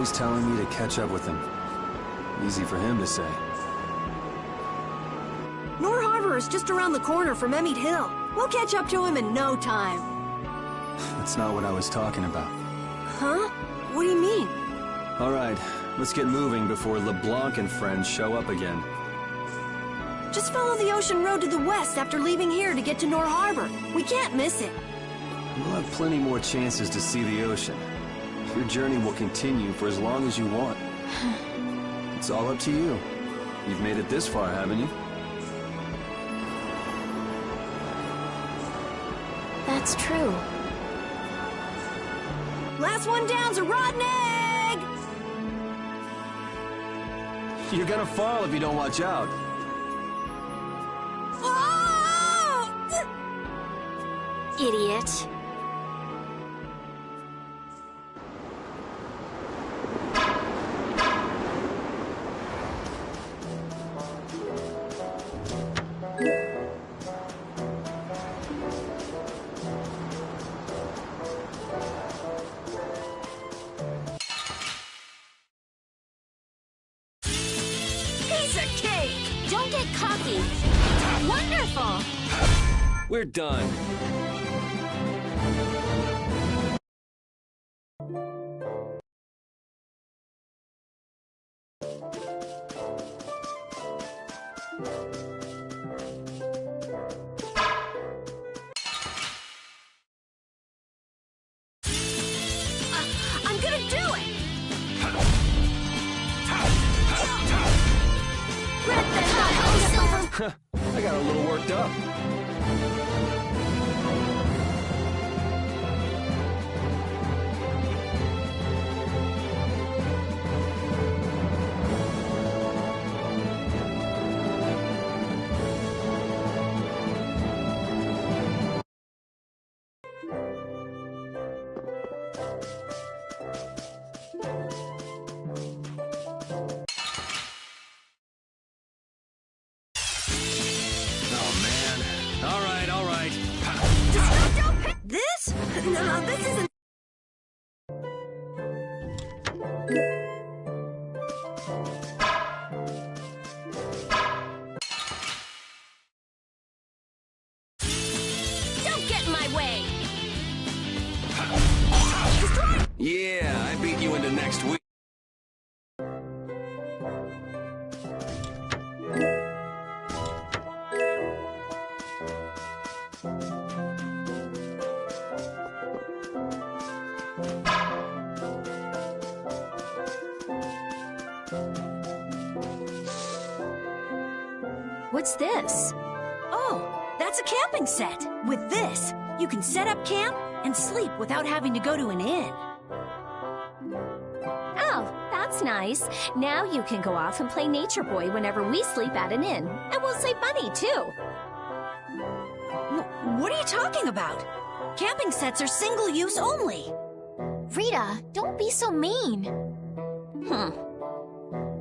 He's telling me to catch up with him. Easy for him to say. Nor Harbor is just around the corner from Emmett Hill. We'll catch up to him in no time. That's not what I was talking about. Huh? What do you mean? All right, let's get moving before LeBlanc and friends show up again. Just follow the ocean road to the west after leaving here to get to Nor Harbor. We can't miss it. We'll have plenty more chances to see the ocean. Your journey will continue for as long as you want. It's all up to you. You've made it this far, haven't you? That's true. Last one down's a rotten egg! You're gonna fall if you don't watch out. Oh! Idiot. Don't get cocky. Wonderful. We're done. I'm gonna do it! I got a little worked up. All right. This? No, this isn't... Don't get in my way. Yeah, I beat you into next week. What's this? Oh, that's a camping set. With this, you can set up camp and sleep without having to go to an inn. Oh, that's nice. Now you can go off and play Nature Boy whenever we sleep at an inn. And we'll save money, too. What are you talking about? Camping sets are single-use only. Rita, don't be so mean.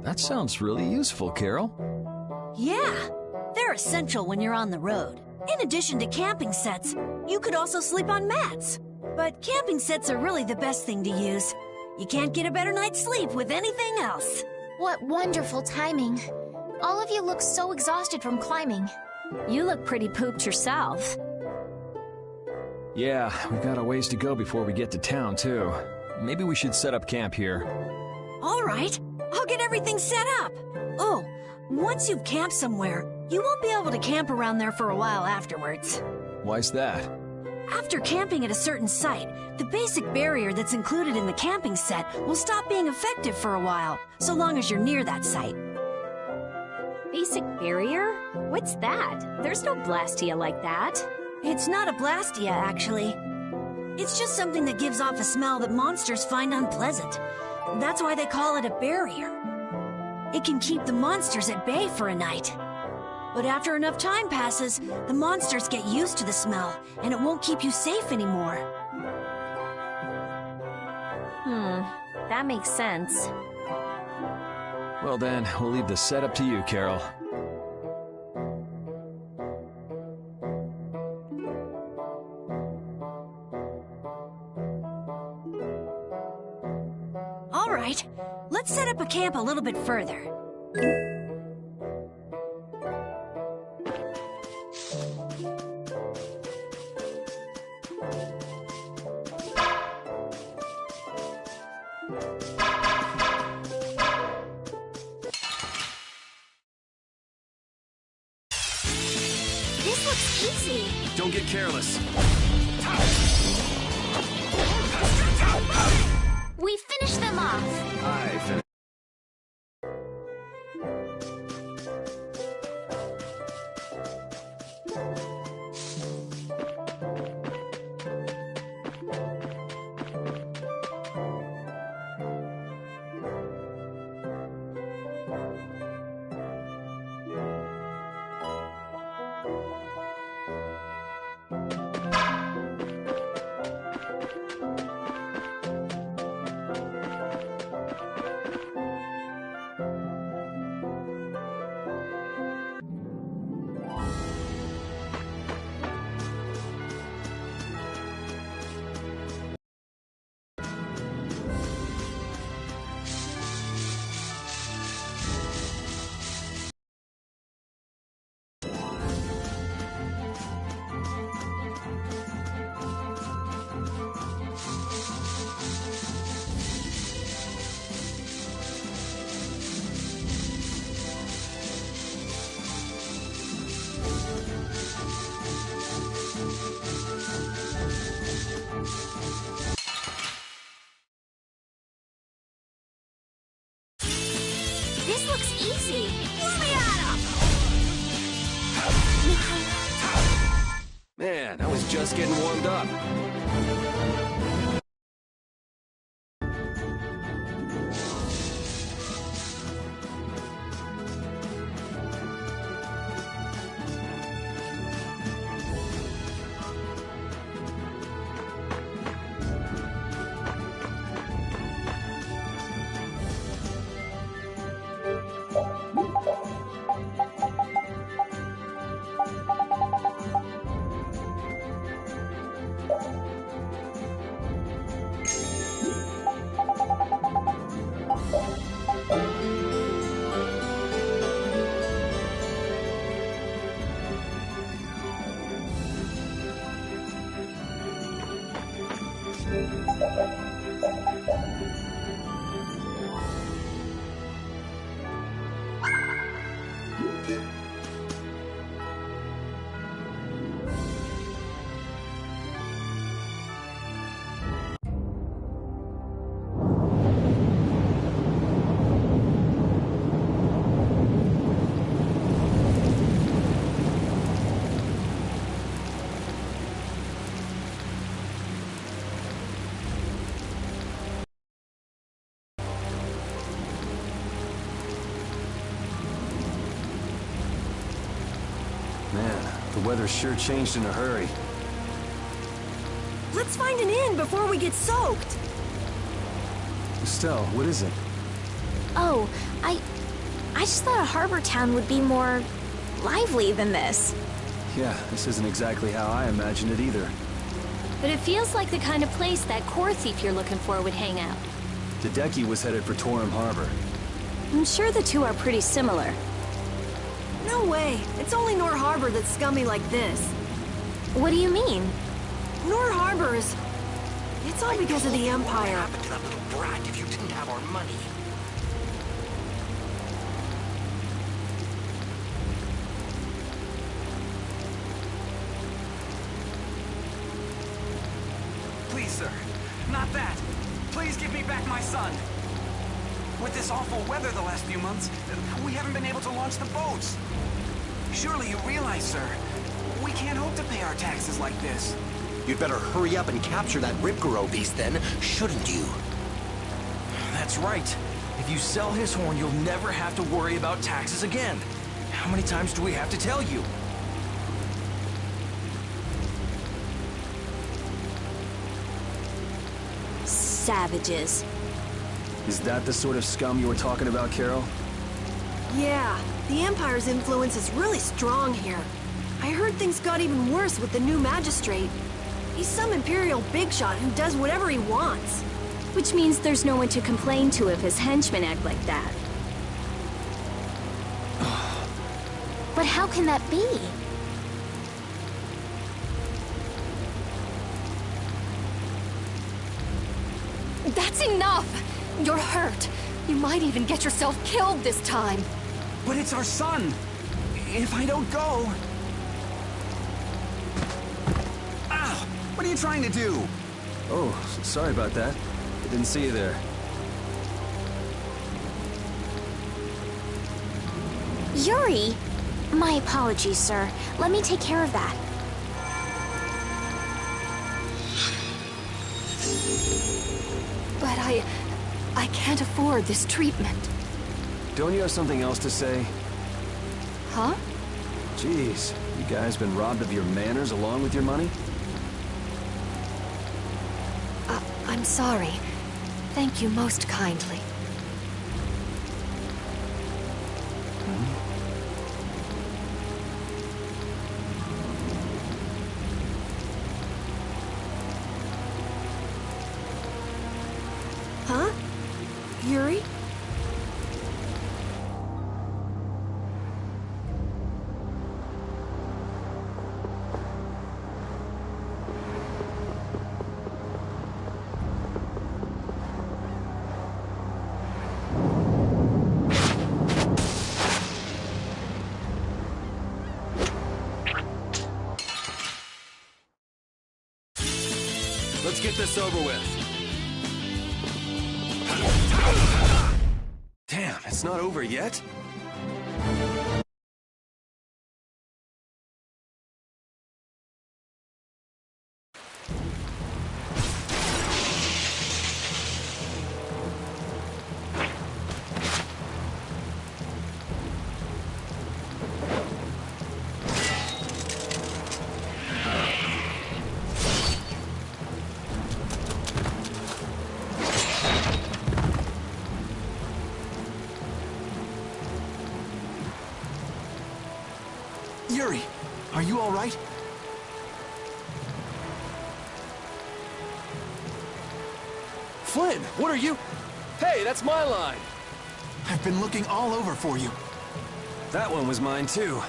That sounds really useful, Carol. Yeah, they're essential when you're on the road. In addition to camping sets, you could also sleep on mats. But camping sets are really the best thing to use. You can't get a better night's sleep with anything else. What wonderful timing. All of you look so exhausted from climbing. You look pretty pooped yourself. Yeah, we've got a ways to go before we get to town, too. Maybe we should set up camp here. All right, I'll get everything set up. Oh, once you've camped somewhere, you won't be able to camp around there for a while afterwards. Why's that? After camping at a certain site, the basic barrier that's included in the camping set will stop being effective for a while, so long as you're near that site. Basic barrier? What's that? There's no blastia like that. It's not a blastia, actually. It's just something that gives off a smell that monsters find unpleasant. That's why they call it a barrier. It can keep the monsters at bay for a night. But after enough time passes, the monsters get used to the smell, and it won't keep you safe anymore. That makes sense. Well then, we'll leave the setup to you, Carol. All right, Let's set up a camp a little bit further. This looks easy. Don't get careless. We finished them off. I finished. This looks easy. Let me at 'em! Man, I was just getting warmed up. Man, the weather sure changed in a hurry. Let's find an inn before we get soaked. Estelle, what is it? Oh, I just thought a harbor town would be more lively than this. Yeah, this isn't exactly how I imagined it either. But it feels like the kind of place that core thief you're looking for would hang out. Hideki was headed for Torum Harbor. I'm sure the two are pretty similar. No way. It's only Nor Harbor that's scummy like this. What do you mean? Nor Harbor is... It's all because of the Empire. What would happen to that little brat if you didn't have our money? Please, sir. Not that. Please give me back my son. With this awful weather the last few months, we haven't been able to launch the boats. Surely you realize, sir, we can't hope to pay our taxes like this. You'd better hurry up and capture that Ripgaro beast then, shouldn't you? That's right. If you sell his horn, you'll never have to worry about taxes again. How many times do we have to tell you? Savages. Is that the sort of scum you were talking about, Carol? Yeah, the Empire's influence is really strong here. I heard things got even worse with the new magistrate. He's some Imperial bigshot who does whatever he wants. Which means there's no one to complain to if his henchmen act like that. But how can that be? That's enough! You're hurt. You might even get yourself killed this time. But it's our son! If I don't go... Ow! What are you trying to do? Oh, sorry about that. I didn't see you there. Yuri! My apologies, sir. Let me take care of that. But I can't afford this treatment. Don't you have something else to say? Huh? Jeez, you guys been robbed of your manners along with your money? I'm sorry. Thank you most kindly. Huh? Yuri? Let's get this over with. Damn, it's not over yet? Yuri, are you all right? Flynn, what are you... Hey, that's my line! I've been looking all over for you. That one was mine, too.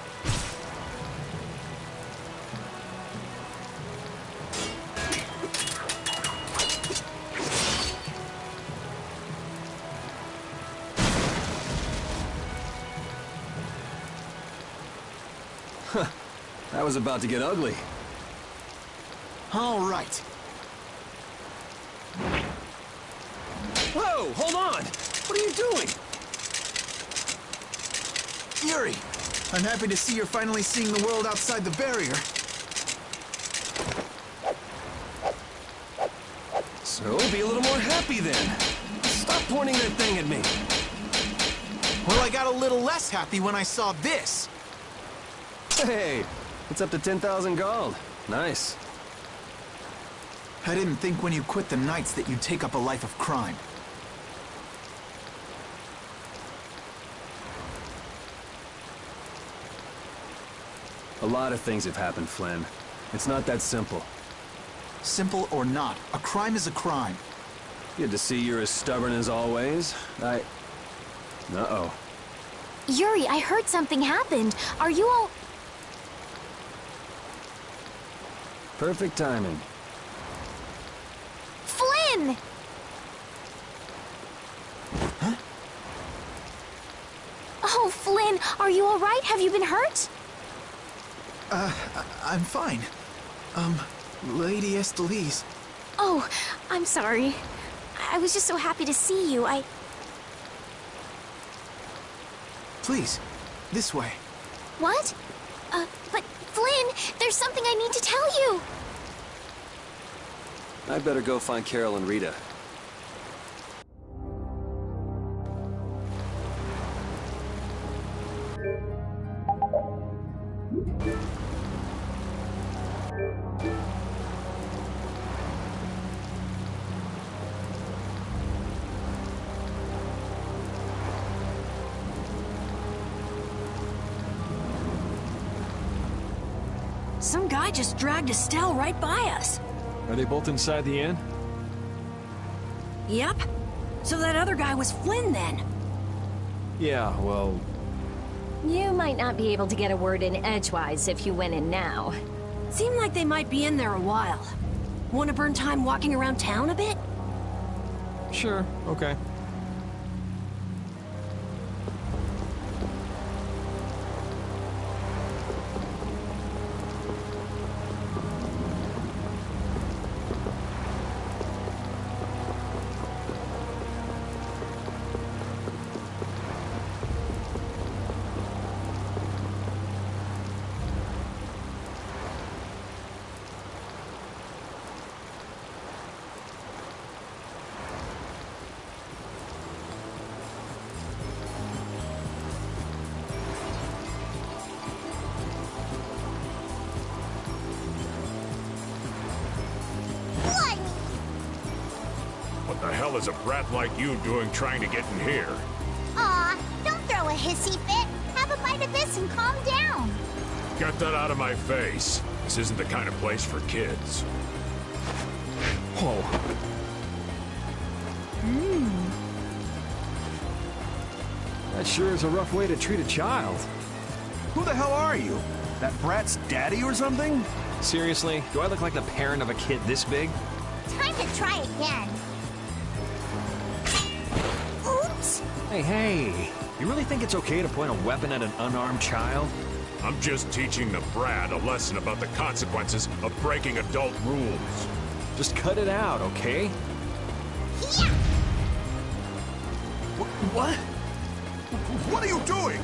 Huh. That was about to get ugly. All right. Whoa, hold on! What are you doing? Yuri, I'm happy to see you're finally seeing the world outside the barrier. So, be a little more happy then. Stop pointing that thing at me. Well, I got a little less happy when I saw this. Hey, it's up to 10,000 gold. Nice. I didn't think when you quit the Knights that you'd take up a life of crime. A lot of things have happened, Flynn. It's not that simple. Simple or not, a crime is a crime. Good to see you're as stubborn as always. Uh-oh. Yuri, I heard something happened. Are you all... Perfect timing. Flynn! Huh? Oh, Flynn, are you all right? Have you been hurt? I'm fine. Lady Estelise. Oh, I'm sorry. I was just so happy to see you. Please, this way. What? But Flynn, there's something I need to tell you. I'd better go find Carol and Rita. Some guy just dragged Estelle right by us. Are they both inside the inn? Yep. So that other guy was Flynn then. Yeah, well, You might not be able to get a word in edgewise if you went in now. Seemed like they might be in there a while. Want to burn time walking around town a bit? sure, okay. What the hell is a brat like you doing trying to get in here? Aw, don't throw a hissy fit. Have a bite of this and calm down. Get that out of my face. This isn't the kind of place for kids. Whoa. That sure is a rough way to treat a child. Who the hell are you? That brat's daddy or something? Seriously, do I look like the parent of a kid this big? Time to try again. Oops. Hey, you really think it's okay to point a weapon at an unarmed child? I'm just teaching the brat a lesson about the consequences of breaking adult rules. Just cut it out, okay? Yeah. What? What are you doing?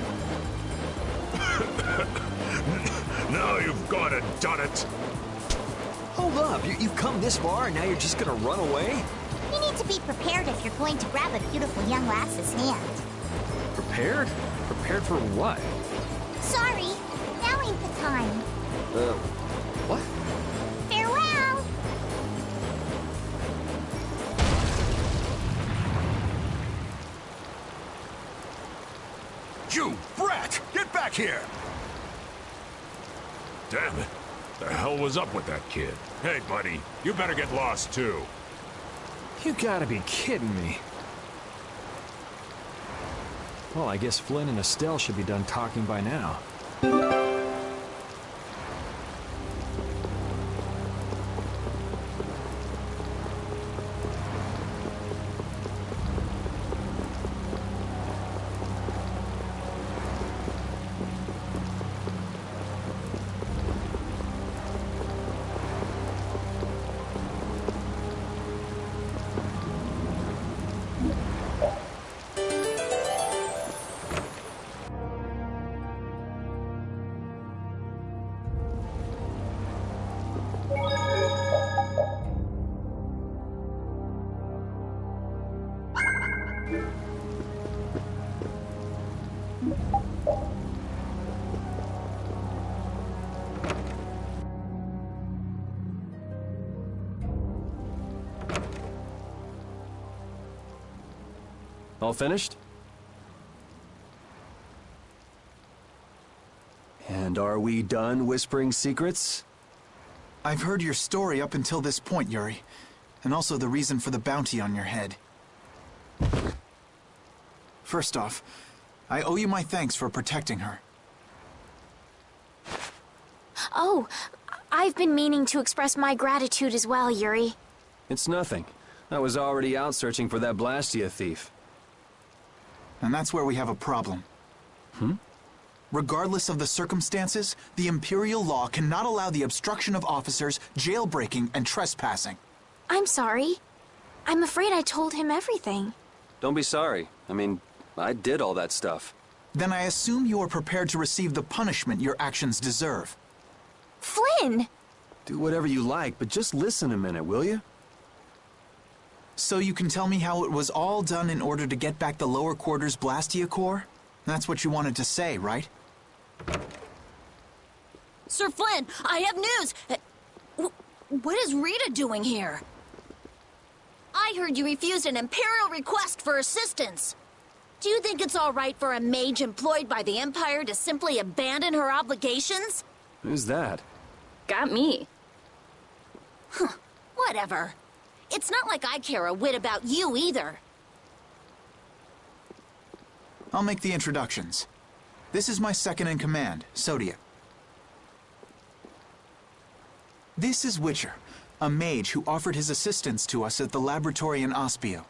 Now you've gone and done it. Hold up, you've come this far and now you're just gonna run away? You need to be prepared if you're going to grab a beautiful young lass's hand. Prepared? Prepared for what? Sorry, now ain't the time. What? Farewell. You brat! Get back here! Damn it. The hell was up with that kid? Hey, buddy, you better get lost, too. You gotta be kidding me. Well, I guess Flynn and Estelle should be done talking by now. All finished? And are we done whispering secrets? I've heard your story up until this point, Yuri, and also the reason for the bounty on your head. First off, I owe you my thanks for protecting her. Oh, I've been meaning to express my gratitude as well, Yuri. It's nothing. I was already out searching for that Blastia thief. And that's where we have a problem. Regardless of the circumstances, the Imperial law cannot allow the obstruction of officers, jailbreaking, and trespassing. I'm sorry. I'm afraid I told him everything. Don't be sorry. I mean, I did all that stuff. Then I assume you are prepared to receive the punishment your actions deserve. Flynn! Do whatever you like, but just listen a minute, will you? So you can tell me how it was all done in order to get back the lower quarters Blastia core? That's what you wanted to say, right? Sir Flynn, I have news! What is Rita doing here? I heard you refused an Imperial request for assistance. Do you think it's all right for a mage employed by the Empire to simply abandon her obligations? Who's that? Got me. Whatever. It's not like I care a whit about you either. I'll make the introductions. This is my second-in-command, Sodia. This is Witcher, a mage who offered his assistance to us at the laboratory in Ospio.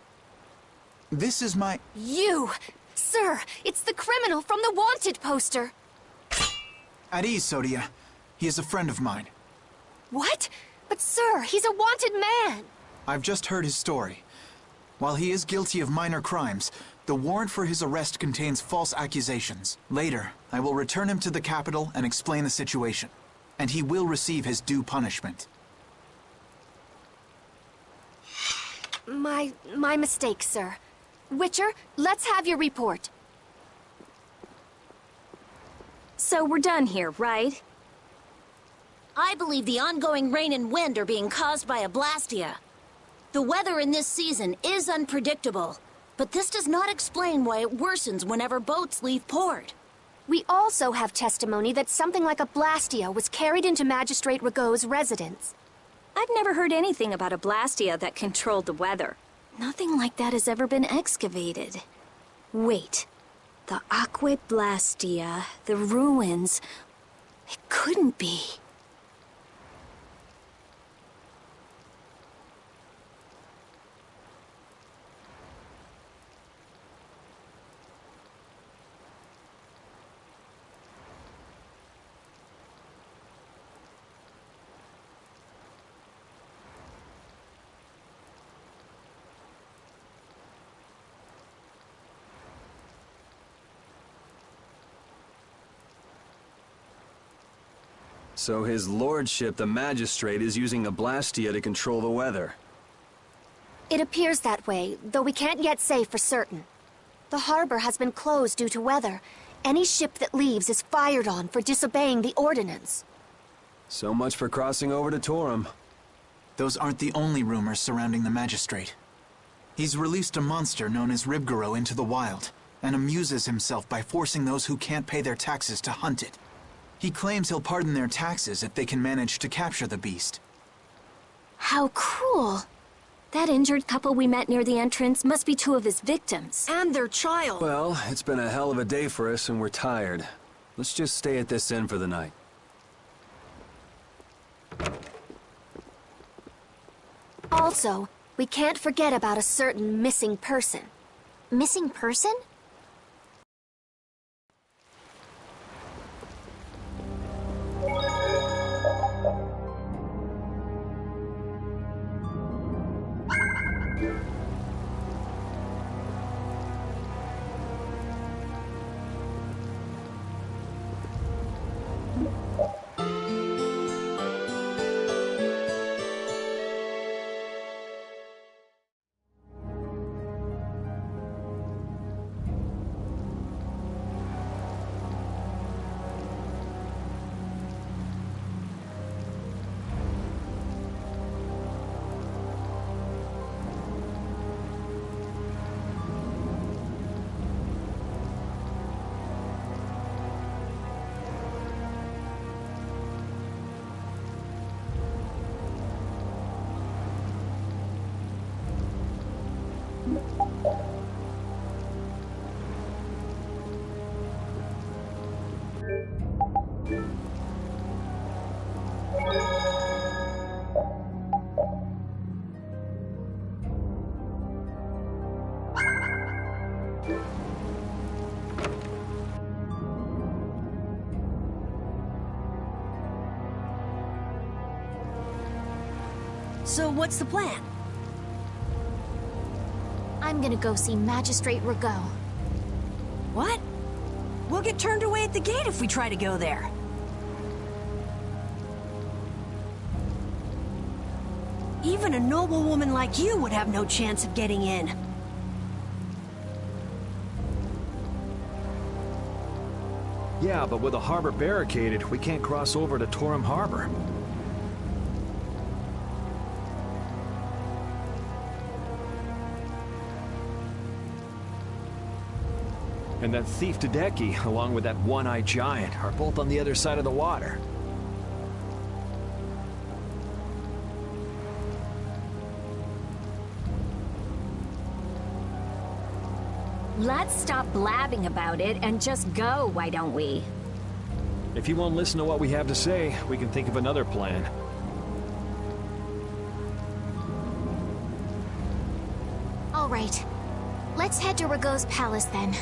This is my... You! Sir, it's the criminal from the wanted poster! At ease, Sodia. He is a friend of mine. What? But sir, he's a wanted man! I've just heard his story. While he is guilty of minor crimes, the warrant for his arrest contains false accusations. Later, I will return him to the capital and explain the situation. And he will receive his due punishment. My mistake, sir. Witcher, let's have your report. So we're done here, right? I believe the ongoing rain and wind are being caused by a Blastia. The weather in this season is unpredictable, but this does not explain why it worsens whenever boats leave port. We also have testimony that something like a Blastia was carried into Magistrate Rigaud's residence. I've never heard anything about a Blastia that controlled the weather. Nothing like that has ever been excavated. Wait. The Aqua Blastia, the ruins... It couldn't be. So his lordship, the magistrate, is using a Blastia to control the weather. It appears that way, though we can't yet say for certain. The harbor has been closed due to weather. Any ship that leaves is fired on for disobeying the ordinance. So much for crossing over to Torum. Those aren't the only rumors surrounding the magistrate. He's released a monster known as Ribgaro into the wild, and amuses himself by forcing those who can't pay their taxes to hunt it. He claims he'll pardon their taxes if they can manage to capture the beast. How cruel. That injured couple we met near the entrance must be two of his victims. And their child. Well, it's been a hell of a day for us and we're tired. Let's just stay at this inn for the night. Also, we can't forget about a certain missing person. Missing person? So what's the plan? I'm gonna go see Magistrate Rigaud. What? We'll get turned away at the gate if we try to go there. Even a noble woman like you would have no chance of getting in. Yeah, but with the harbor barricaded, we can't cross over to Torum Harbor. And that thief Tadeki, along with that one-eyed giant, are both on the other side of the water. Let's stop blabbing about it and just go, why don't we? If you won't listen to what we have to say, we can think of another plan. All right. Let's head to Rago's palace then.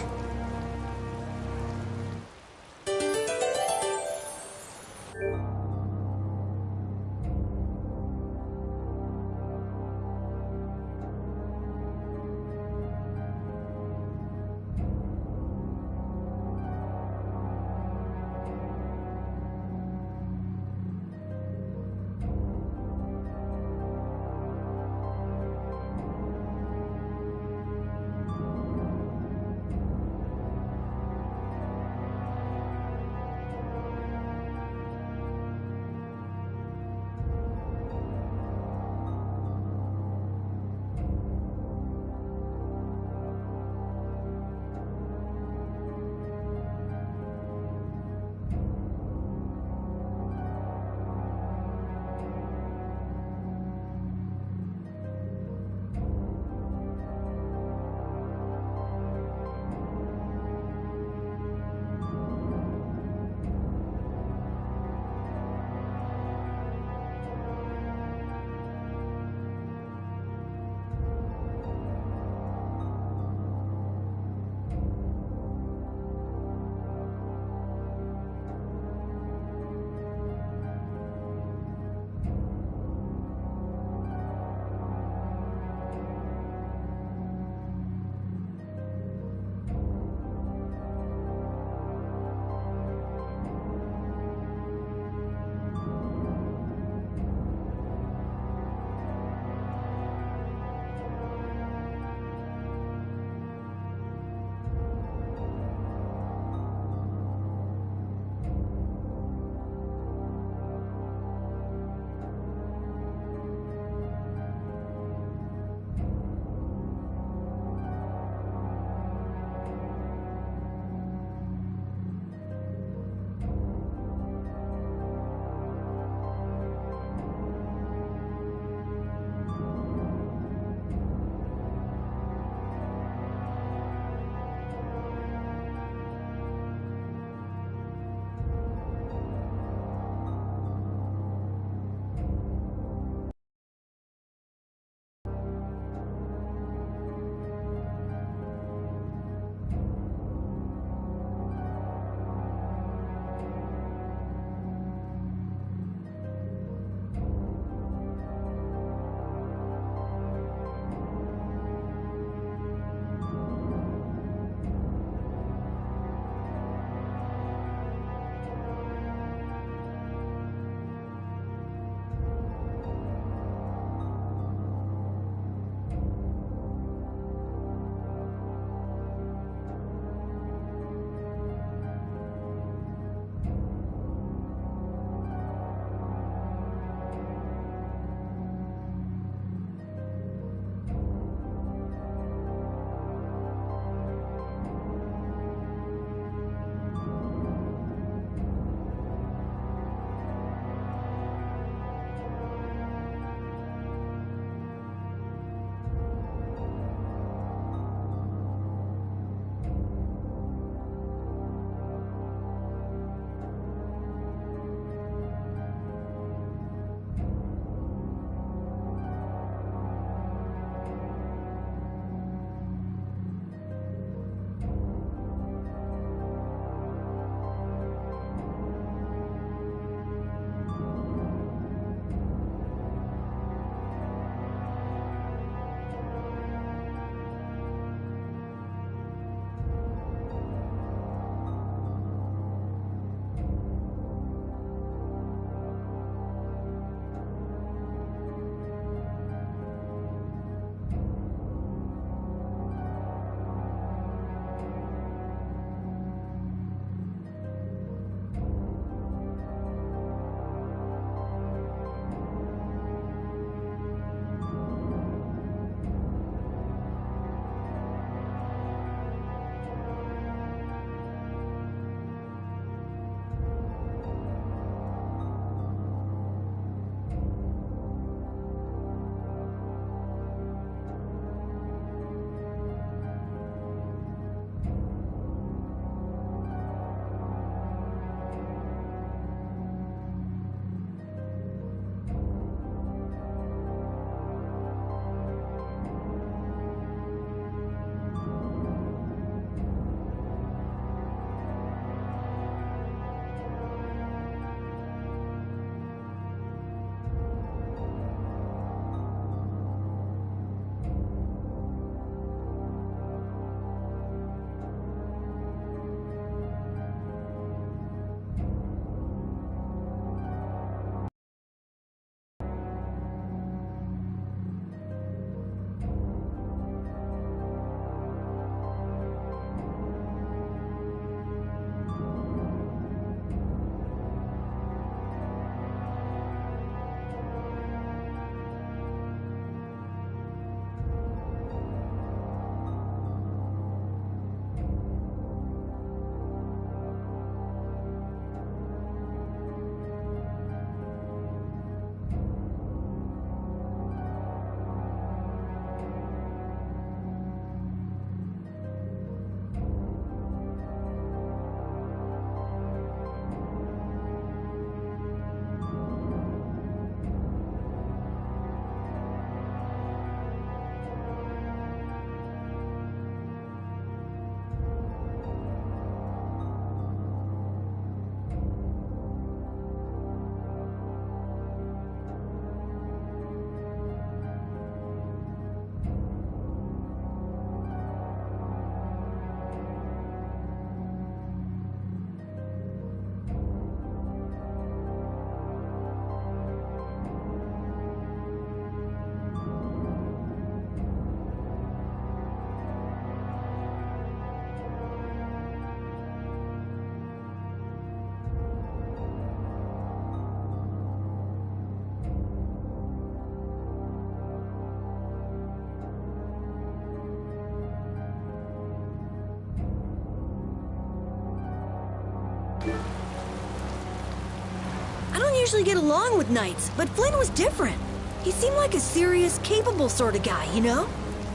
usually get along with knights, but Flynn was different. He seemed like a serious, capable sort of guy, you know?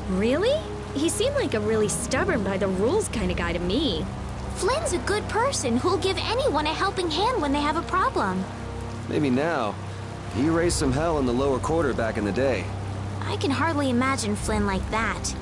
Really? He seemed like a really stubborn by the rules kind of guy to me. Flynn's a good person who'll give anyone a helping hand when they have a problem. Maybe now. He raised some hell in the lower quarter back in the day. I can hardly imagine Flynn like that.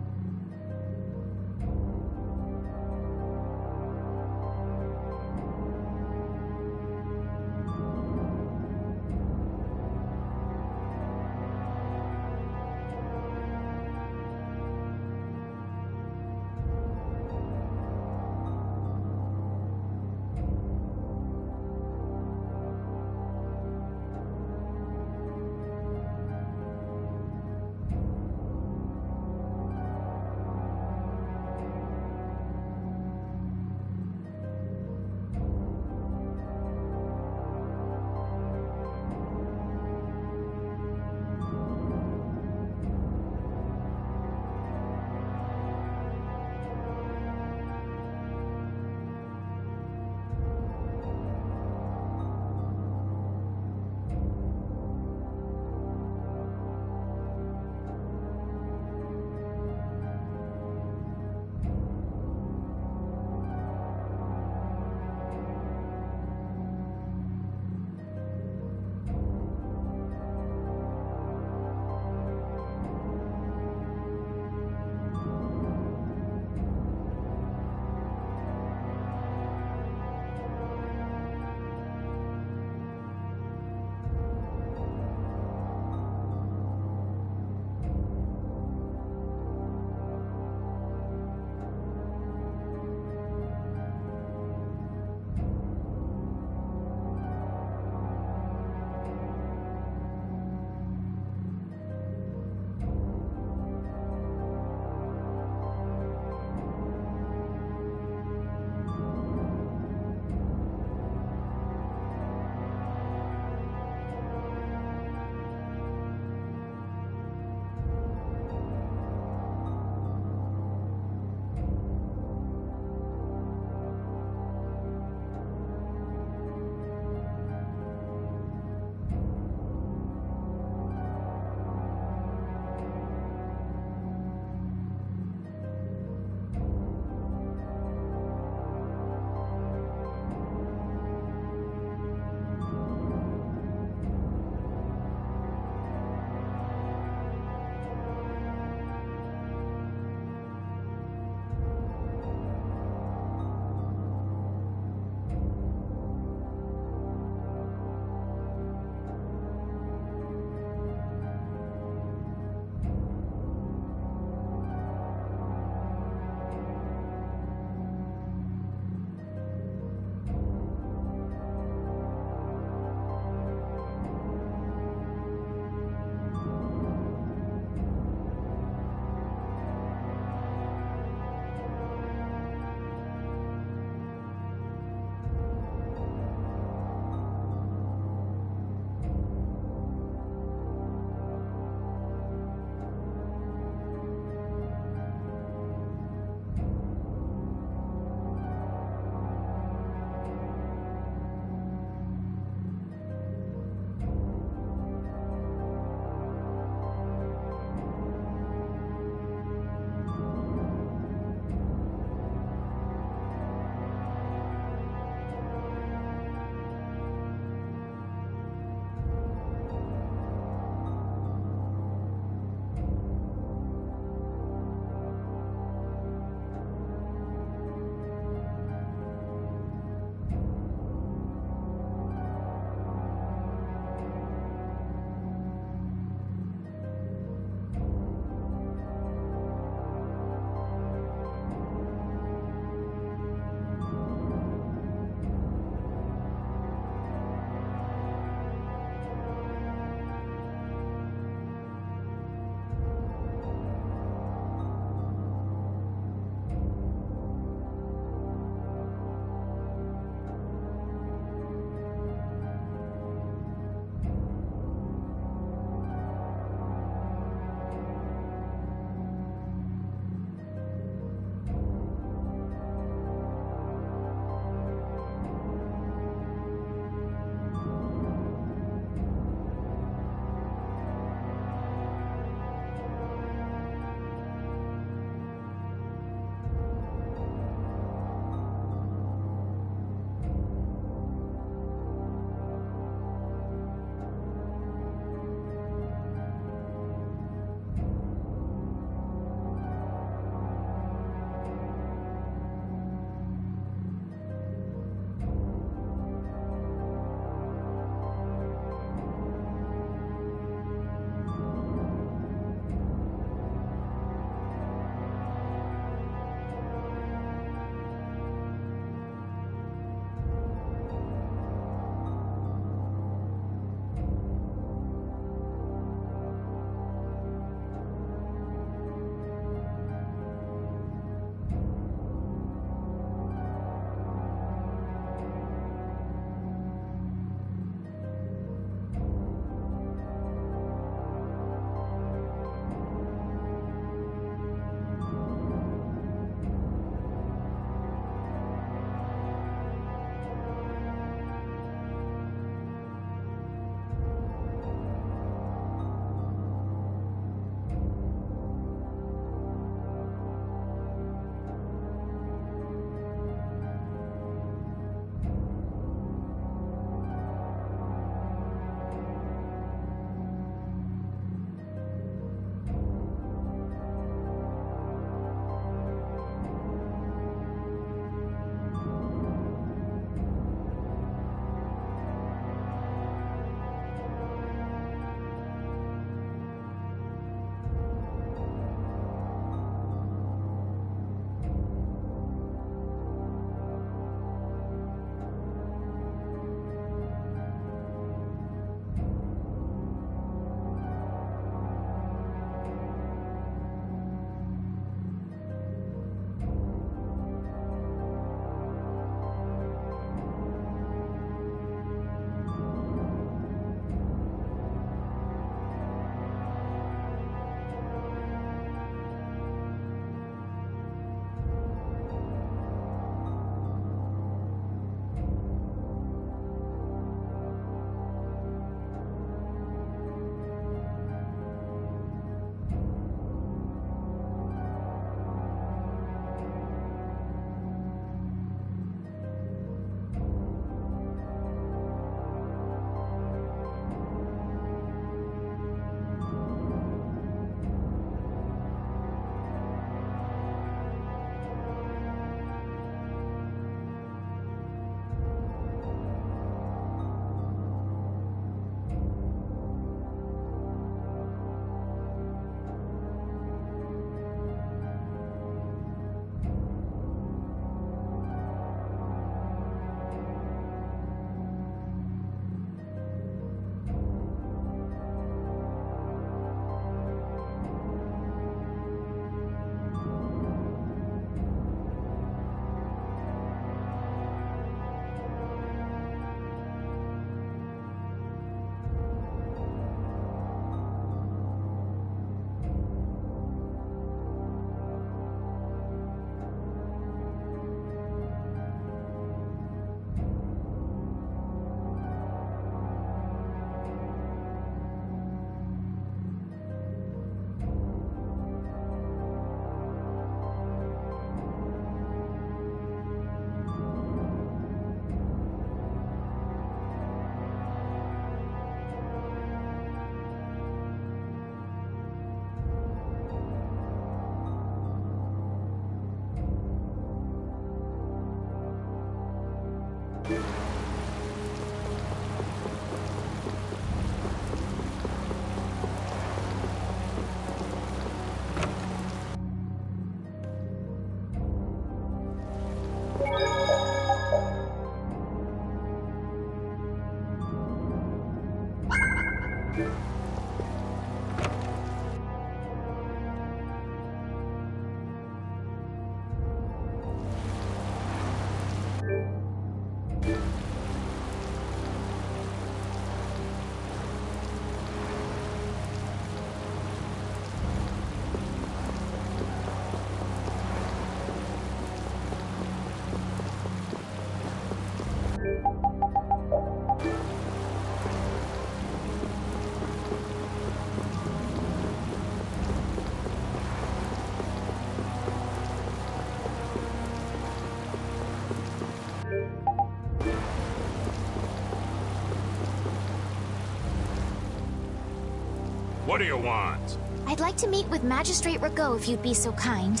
What do you want? I'd like to meet with Magistrate Rago if you'd be so kind.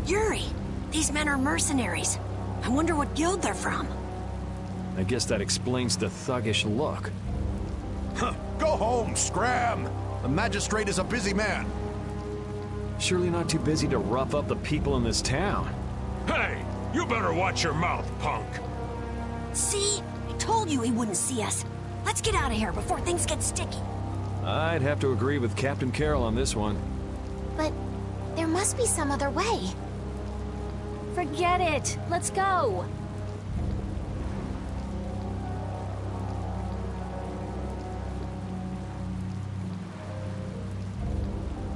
Yuri, these men are mercenaries. I wonder what guild they're from. I guess that explains the thuggish look. Huh. Go home, Scram! The magistrate is a busy man. Surely not too busy to rough up the people in this town. Hey, you better watch your mouth, punk. See? I told you he wouldn't see us. Let's get out of here before things get sticky. I'd have to agree with Captain Carroll on this one. But there must be some other way. Forget it. Let's go.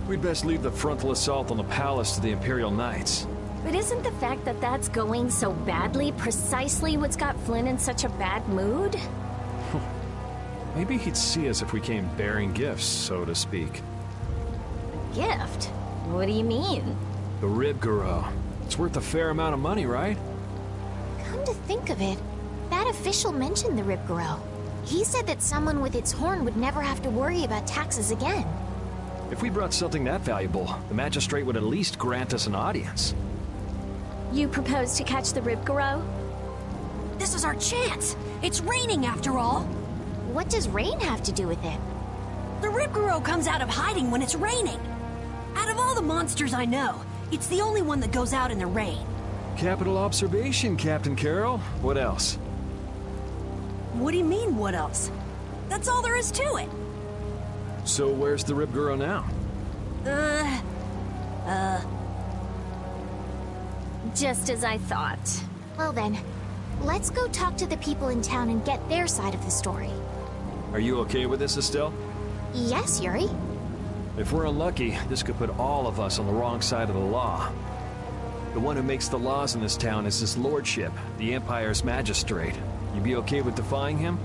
We'd best leave the frontal assault on the palace to the Imperial Knights. But isn't the fact that that's going so badly precisely what's got Flynn in such a bad mood? Maybe he'd see us if we came bearing gifts, so to speak. Gift? What do you mean? The Ribgaro. It's worth a fair amount of money, right? Come to think of it, that official mentioned the Ribgaro. He said that someone with its horn would never have to worry about taxes again. If we brought something that valuable, the magistrate would at least grant us an audience. You propose to catch the Ribgaro? This is our chance. It's raining after all. What does rain have to do with it? The Ribgaro comes out of hiding when it's raining. Out of all the monsters I know, it's the only one that goes out in the rain. Capital observation, Captain Carroll. What else? What do you mean, what else? That's all there is to it. So where's the Ribgaro now? Just as I thought. Well then, let's go talk to the people in town and get their side of the story. Are you okay with this, Estelle? Yes, Yuri. If we're unlucky, this could put all of us on the wrong side of the law. The one who makes the laws in this town is his lordship, the Empire's magistrate. You be okay with defying him?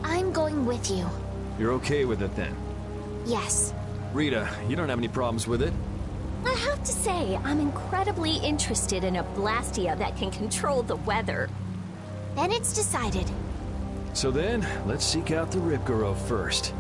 I'm going with you. You're okay with it then? Yes. Rita, you don't have any problems with it? I have to say, I'm incredibly interested in a Blastia that can control the weather. Then it's decided. So then, let's seek out the Ribgaro first.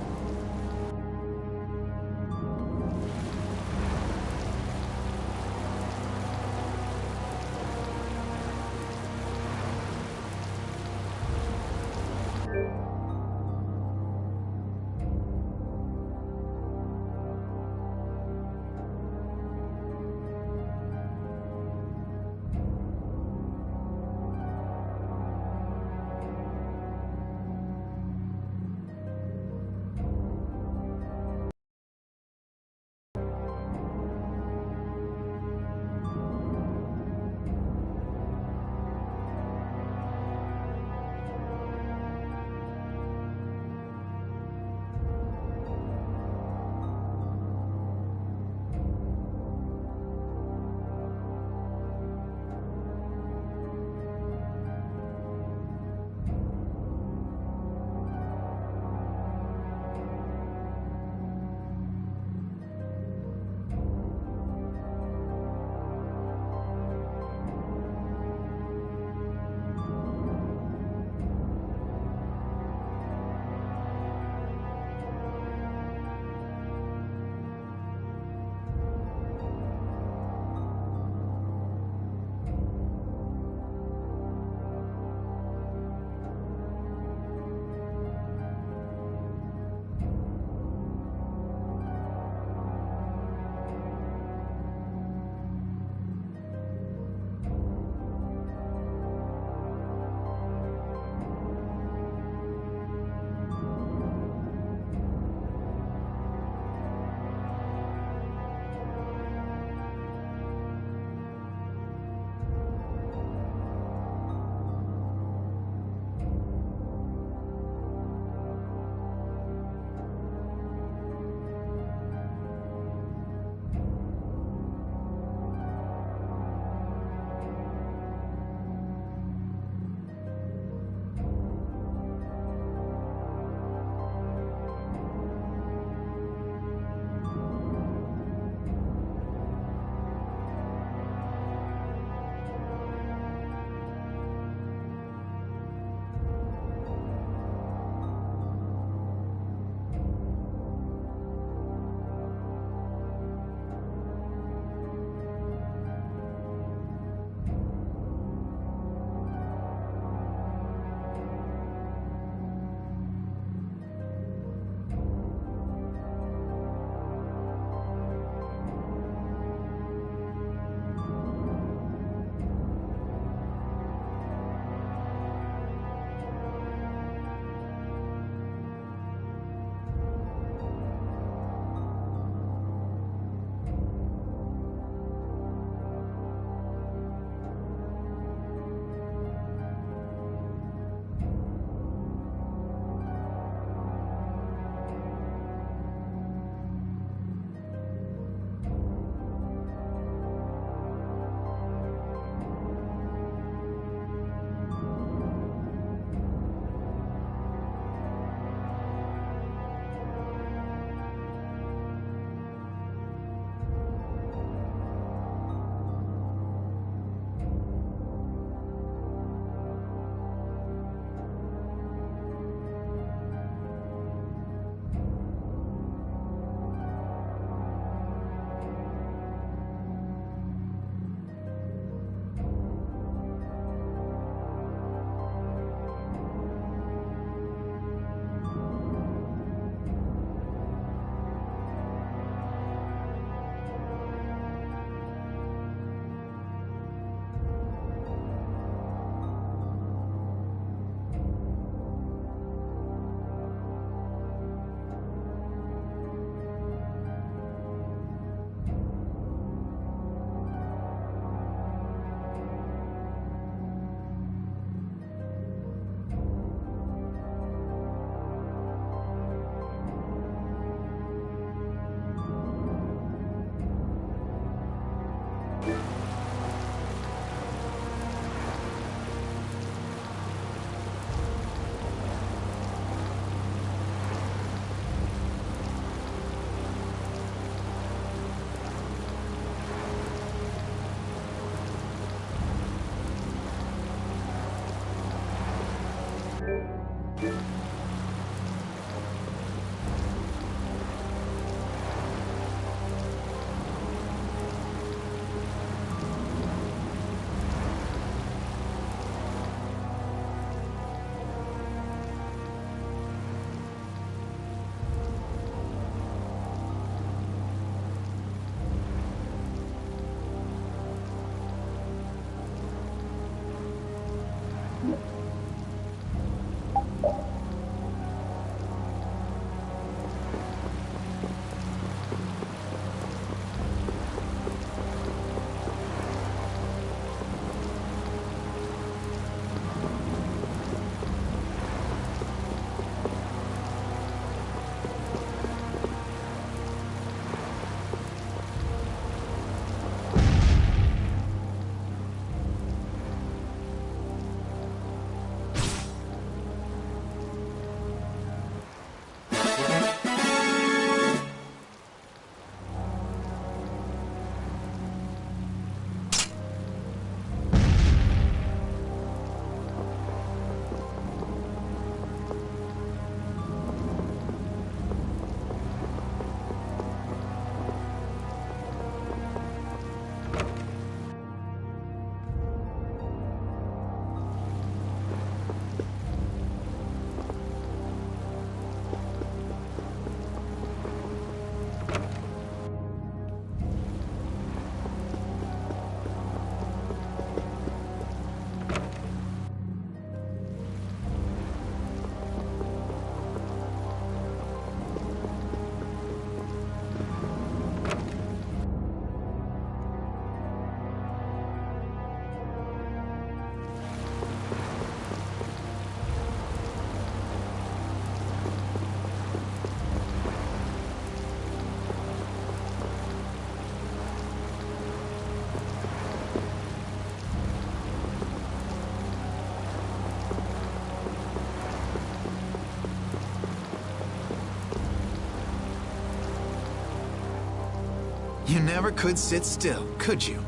You never could sit still, could you?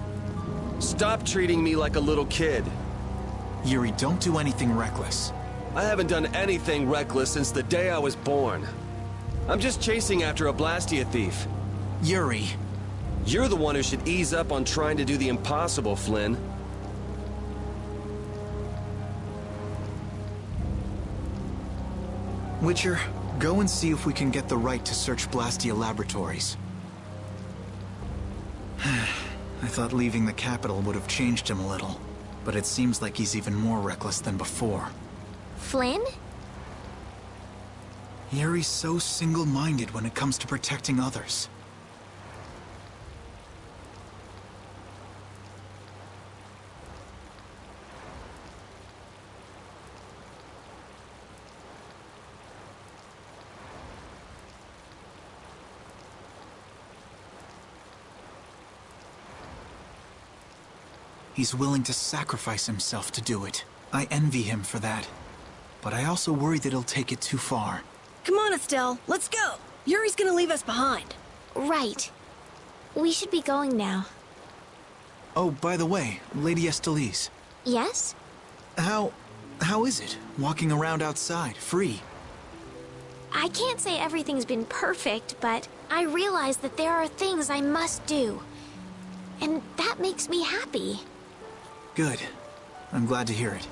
Stop treating me like a little kid. Yuri, don't do anything reckless. I haven't done anything reckless since the day I was born. I'm just chasing after a Blastia thief. Yuri. You're the one who should ease up on trying to do the impossible, Flynn. Witcher, go and see if we can get the right to search Blastia Laboratories. I thought leaving the capital would have changed him a little, but it seems like he's even more reckless than before. Flynn? Yuri's so single-minded when it comes to protecting others. He's willing to sacrifice himself to do it. I envy him for that. But I also worry that he'll take it too far. Come on, Estelle. Let's go. Yuri's gonna leave us behind. Right. We should be going now. Oh, by the way, Lady Estellise. Yes? How is it, walking around outside, free? I can't say everything's been perfect, but I realize that there are things I must do. And that makes me happy. Good. I'm glad to hear it.